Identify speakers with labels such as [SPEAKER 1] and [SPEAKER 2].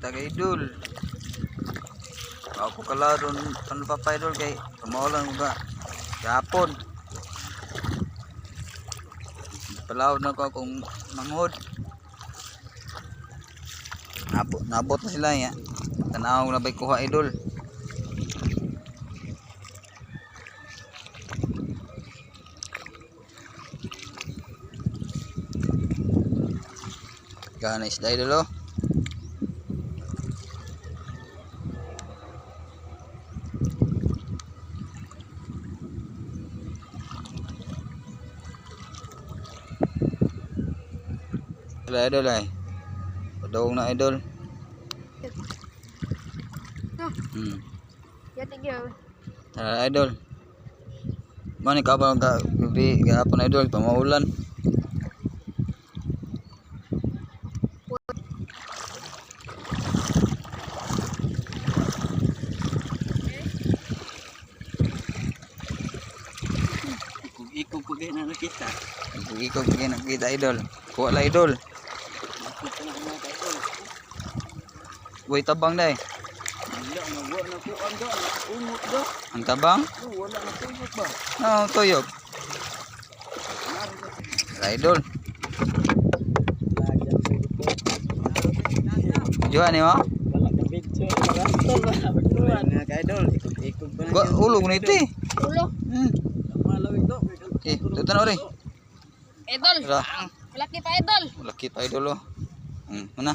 [SPEAKER 1] kita kay idol. Ako kalaron ano pa pa idol kay kamawalan ko ga gapon. Palawod na ko akong manghod. Nabot na sila ya. Tanaw na bay kuha idol. Gana isda idol oh. Idol ay. Padawong na idol.
[SPEAKER 2] Yatik yun.
[SPEAKER 1] Idol. Mani ka ba gabi gahapon idol pamaulan.
[SPEAKER 3] Ikog pagay na nakita.
[SPEAKER 1] Ikog pagay nakita idol. Kuha la idol.
[SPEAKER 3] Nakita na mga idol.
[SPEAKER 1] Buhay tabang day.
[SPEAKER 3] Wala na po ang doon. Ungot do.
[SPEAKER 1] Ang tabang?
[SPEAKER 3] Wala na po ungot ba?
[SPEAKER 1] Oo, tuyok. Idol. Juhan ni mo?
[SPEAKER 3] Wala ka picture. Rastol ba? Mga idol. Ikog ba na yun?
[SPEAKER 1] Ulog na ito eh.
[SPEAKER 2] Ulo.
[SPEAKER 3] Malawig do.
[SPEAKER 1] Ito na rin.
[SPEAKER 2] Idol.
[SPEAKER 1] Wala.
[SPEAKER 2] Malaki pa idol.
[SPEAKER 1] Laki pa idol oh. Mana?